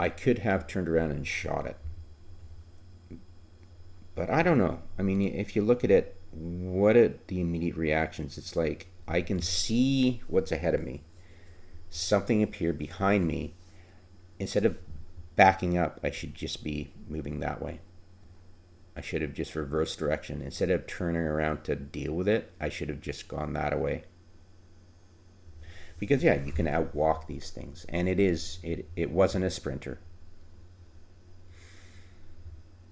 I could have turned around and shot it. But I don't know. I mean, if you look at it, what are the immediate reactions? It's like I can see what's ahead of me. Something appeared behind me. Instead of backing up, I should just be moving that way. I should have just reversed direction. Instead of turning around to deal with it, I should have just gone that way. Because yeah, you can outwalk these things, and it wasn't a sprinter.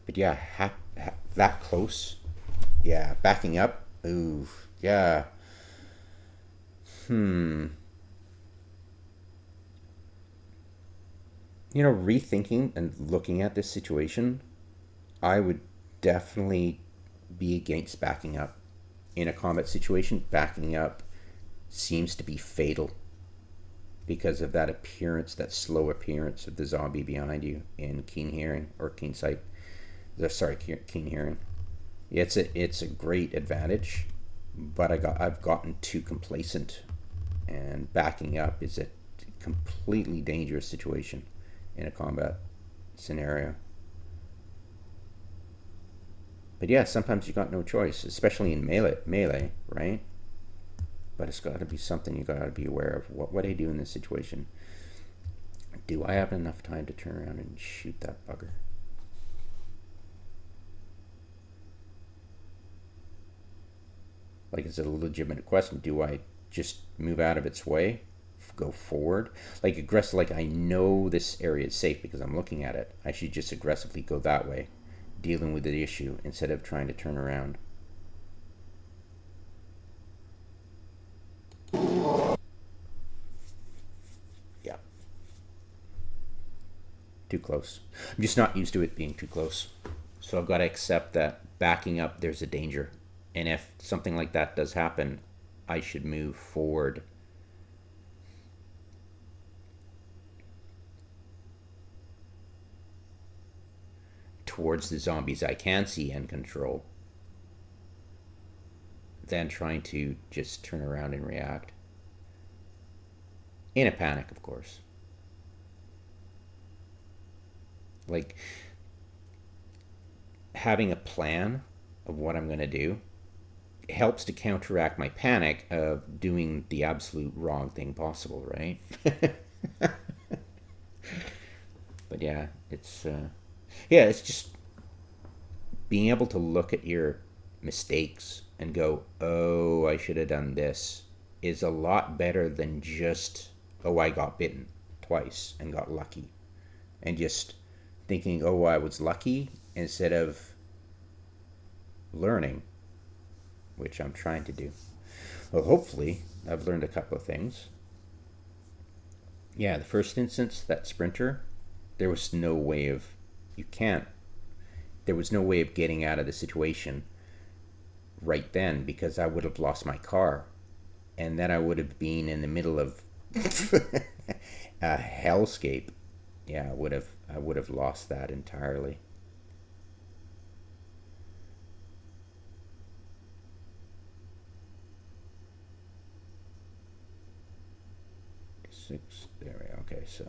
But yeah, that close, yeah, backing up, ooh, yeah, hmm. Rethinking and looking at this situation, I would definitely be against backing up. In a combat situation, backing up seems to be fatal because of that appearance, that slow appearance of the zombie behind you in keen hearing or keen sight. Sorry, keen hearing. It's a great advantage, but I've gotten too complacent, and backing up is a completely dangerous situation in a combat scenario. But yeah, sometimes you got no choice, especially in melee, right? But it's got to be something you got to be aware of. What do I do in this situation? Do I have enough time to turn around and shoot that bugger? Like, it's a legitimate question. Do I just move out of its way, go forward, like aggressive? Like, I know this area is safe because I'm looking at it. I should just aggressively go that way, dealing with the issue instead of trying to turn around. Yeah, too close. I'm just not used to it being too close. So I've got to accept that backing up, there's a danger. And if something like that does happen, I should move forward. Towards the zombies I can see and control, than trying to just turn around and react. In a panic, of course. Like, having a plan of what I'm going to do helps to counteract my panic of doing the absolute wrong thing possible, right? But yeah, it's just being able to look at your mistakes and go, oh, I should have done this, is a lot better than just, oh, I got bitten twice and got lucky. And just thinking, oh, I was lucky, instead of learning, which I'm trying to do. Well, hopefully, I've learned a couple of things. Yeah, the first instance, that sprinter, there was no way of, there was no way of getting out of the situation right then, because I would have lost my car. And then I would have been in the middle of a hellscape. Yeah, I would have lost that entirely. Six, there we go. Okay, so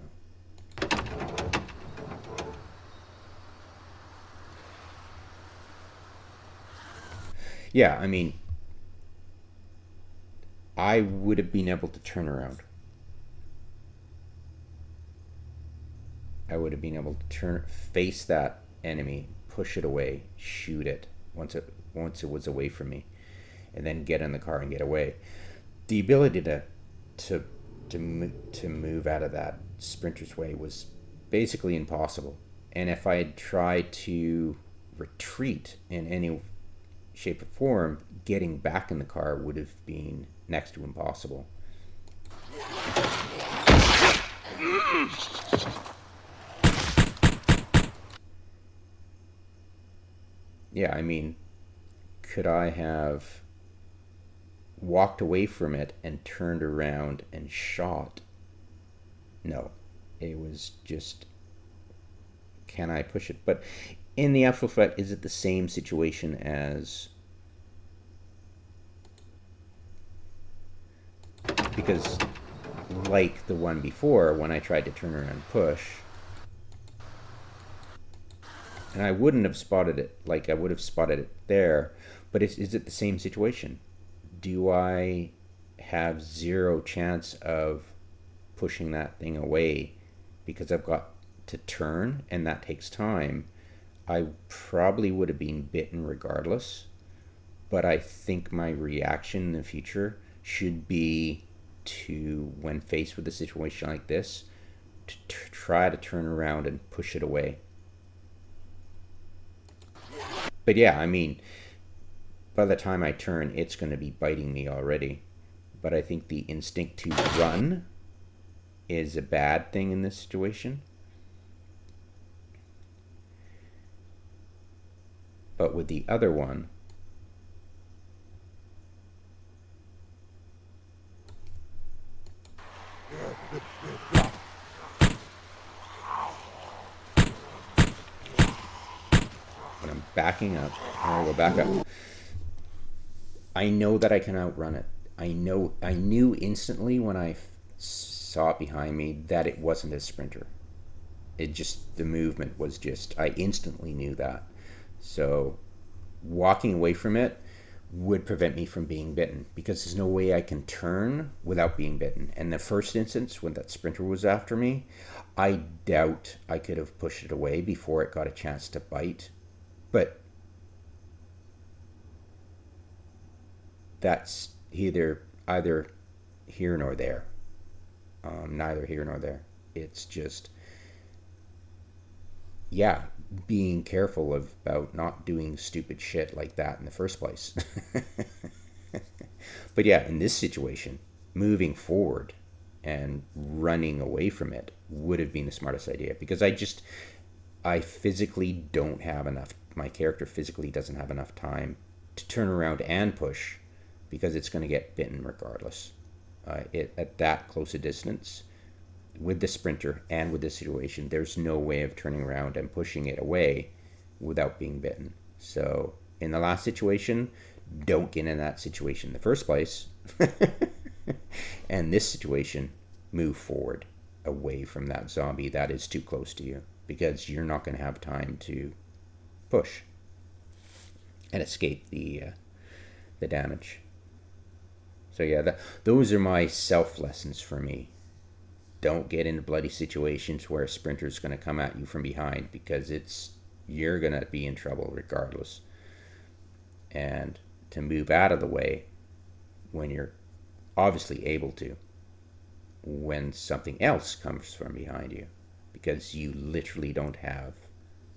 yeah, I mean, I would have been able to turn around. I would have been able to face that enemy, push it away, shoot it once it was away from me, and then get in the car and get away. The ability to to move out of that sprinter's way was basically impossible. And if I had tried to retreat in any shape or form, getting back in the car would have been next to impossible. Yeah, I mean, could I have walked away from it and turned around and shot? No. It was just, can I push it? But in the actual fact, is it the same situation as, because like the one before, when I tried to turn around and push, And I wouldn't have spotted it like I would have spotted it there. But is it the same situation? Do I have zero chance of pushing that thing away because I've got to turn and that takes time? I probably would have been bitten regardless, but I think my reaction in the future should be to, when faced with a situation like this, to try to turn around and push it away. But yeah, I mean, by the time I turn, it's going to be biting me already. But I think the instinct to run is a bad thing in this situation. But with the other one, when I'm backing up, I'll go back up. I know that I can outrun it. I knew instantly when I saw it behind me that it wasn't a sprinter. It just, the movement was just, I instantly knew that. So walking away from it would prevent me from being bitten, because there's no way I can turn without being bitten. And the first instance when that sprinter was after me, I doubt I could have pushed it away before it got a chance to bite. But that's either here nor there. Neither here nor there. It's just, yeah, being careful about not doing stupid shit like that in the first place. But yeah, in this situation, moving forward and running away from it would have been the smartest idea, because I physically don't have enough, my character physically doesn't have enough time to turn around and push, because it's going to get bitten regardless. At that close a distance, with the sprinter and with this situation, there's no way of turning around and pushing it away without being bitten. So in the last situation, don't get in that situation in the first place. And this situation, move forward away from that zombie that is too close to you, because you're not going to have time to push and escape the damage. So yeah, those are my self lessons for me. Don't get into bloody situations where a sprinter's going to come at you from behind, because you're going to be in trouble regardless. And to move out of the way when you're obviously able to, when something else comes from behind you, because you literally don't have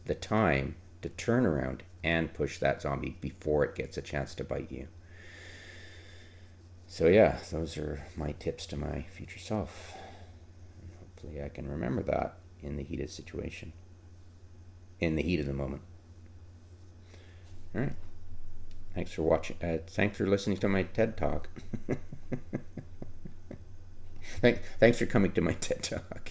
the time to turn around and push that zombie before it gets a chance to bite you. So yeah, those are my tips to my future self. Hopefully I can remember that in the heated situation, in the heat of the moment. All right. Thanks for watching. Thanks for listening to my TED Talk. Thanks for coming to my TED Talk.